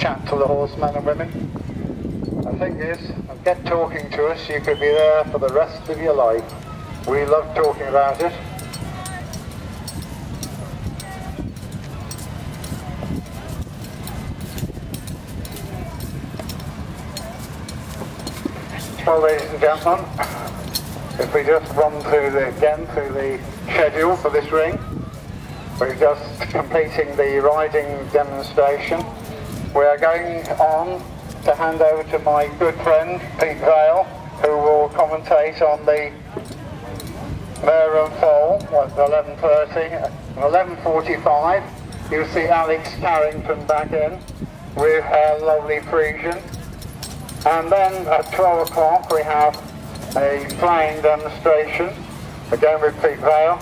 chat to the horsemen and women. The thing is, get talking to us, you could be there for the rest of your life. We love talking about it. Well, ladies and gentlemen, if we just run through the schedule for this ring, we're just completing the riding demonstration. We are going on to hand over to my good friend Pete Vale, who will commentate on the Mare and Foal at 11:30. At 11:45, you'll see Alex Carrington back in with her lovely Frisian. And then at 12 o'clock we have a flying demonstration, again with Pete Vale.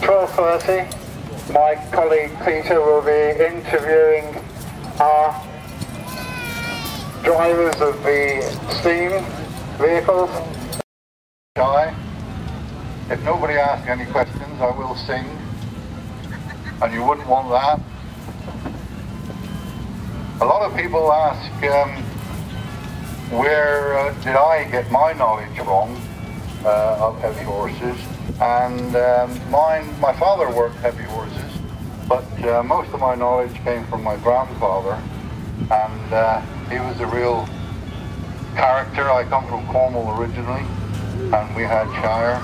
12:30, my colleague Peter will be interviewing our drivers of the steam vehicles. If nobody asks any questions, I will sing, and you wouldn't want that. A lot of people ask, where did I get my knowledge from of heavy horses? And my father worked heavy horses, but most of my knowledge came from my grandfather, and he was a real character. I come from Cornwall originally, and we had Shire.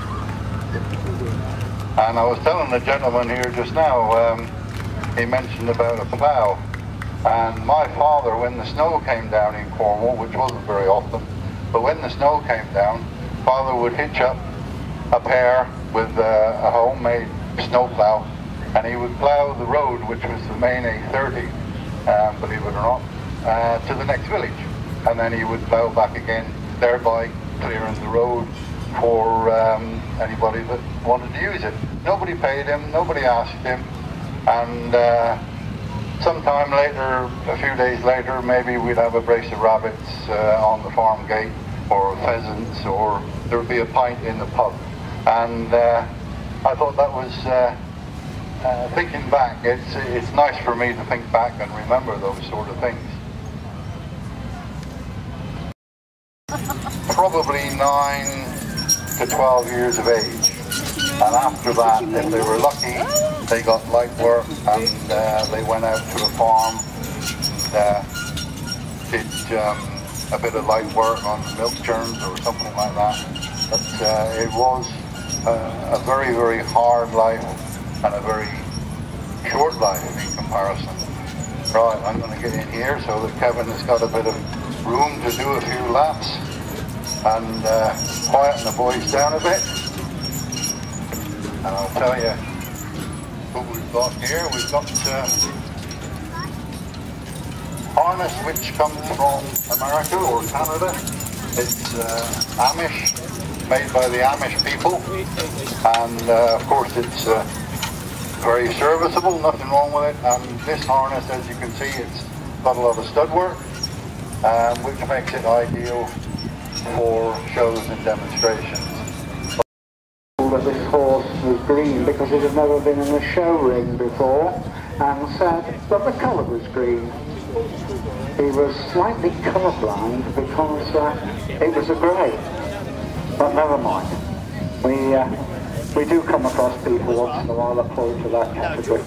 And I was telling the gentleman here just now, he mentioned about a plough. And my father, when the snow came down in Cornwall, which wasn't very often, but when the snow came down, father would hitch up a pair with a homemade snow plough, and he would plough the road, which was the main A30, believe it or not, to the next village. And then he would plough back again, thereby clearing the road for anybody that wanted to use it. Nobody paid him, nobody asked him, and sometime later, a few days later, maybe we'd have a brace of rabbits on the farm gate, or pheasants, or there would be a pint in the pub. And I thought that was, thinking back, it's nice for me to think back and remember those sort of things. Probably 9 to 12 years of age. And after that, if they were lucky, they got light work, and they went out to a farm and did a bit of light work on milk churns or something like that. But it was a very, very hard life and a very short life in comparison. Right, I'm going to get in here so that Kevin has got a bit of room to do a few laps and quieten the boys down a bit. And I'll tell you what we've got here. We've got harness which comes from America or Canada. It's Amish, made by the Amish people, and of course it's very serviceable, nothing wrong with it. And this harness, as you can see, it's got a lot of stud work, which makes it ideal for shows and demonstrations. That this horse was green because it had never been in a show ring before, and said that the colour was green. He was slightly colourblind because it was a grey, but never mind. We do come across people once in a while that fall to that category.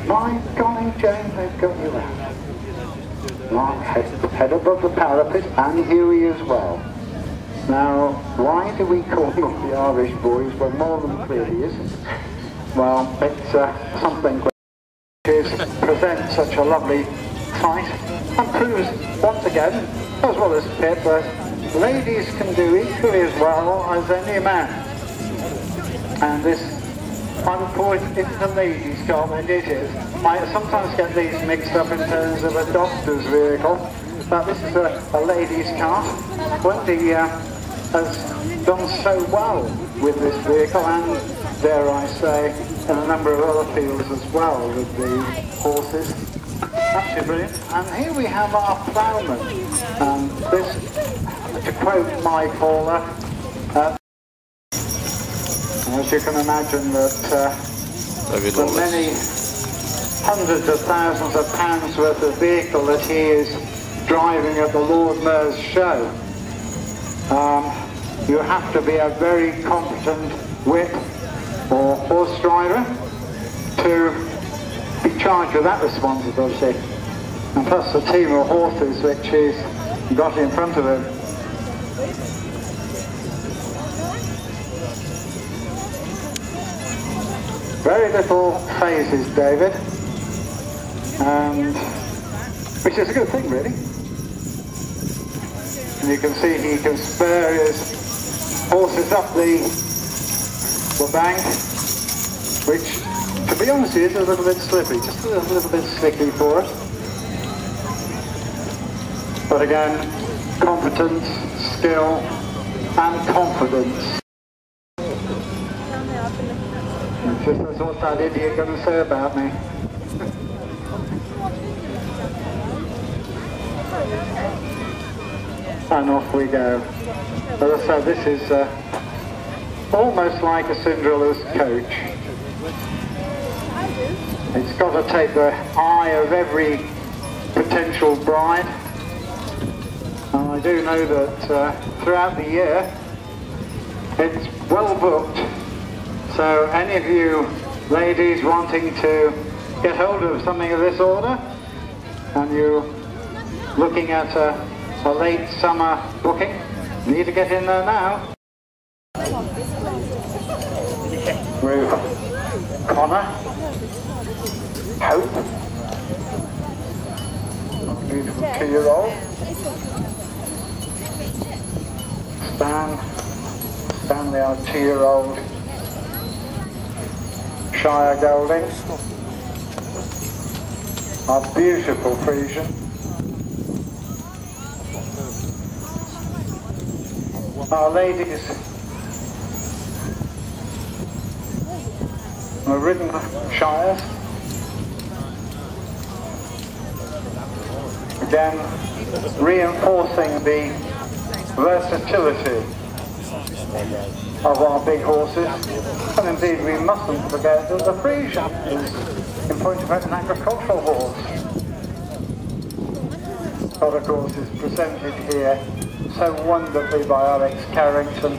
My golly, Jane, they've got you out. Mark head above the parapet, and Huey as well. Now, why do we call them the Irish boys when more than clearly isn't? Well, it's something which presents such a lovely sight and proves once again, as well as Pip, that ladies can do equally as well as any man. And this, I would call it, it's the ladies' car, and it is. I sometimes get these mixed up in terms of a doctor's vehicle, but this is a ladies' car. Wendy has done so well with this vehicle, and dare I say, in a number of other fields as well with the horses. Absolutely brilliant. And here we have our ploughman. This, to quote my caller, as you can imagine that the many hundreds of thousands of pounds worth of vehicle that he is driving at the Lord Mayor's show. You have to be a very competent whip or horse driver to be charged with that responsibility. And plus the team of horses which he's got in front of him. Very little phases, David, and which is a good thing, really. And you can see he can spur his horses up the bank, which, to be honest, is a little bit slippery, just a little bit slicky for us. But again, competence, skill, and confidence. Just as what's that idiot going to say about me? And off we go. As I said, this is almost like a Cinderella's coach. It's got to take the eye of every potential bride. And I do know that throughout the year, it's well booked. So any of you ladies wanting to get hold of something of this order, and you're looking at a late summer booking, need to get in there now. With Connor, Hope, beautiful 2-year-old, Stanley, our 2-year-old Shire Gelding, our beautiful Frisian, our ladies are ridden Shires, again reinforcing the versatility of our big horses. And indeed we mustn't forget that the Frisian is, in point of fact, an agricultural horse. But of course is presented here so wonderfully by Alex Carrington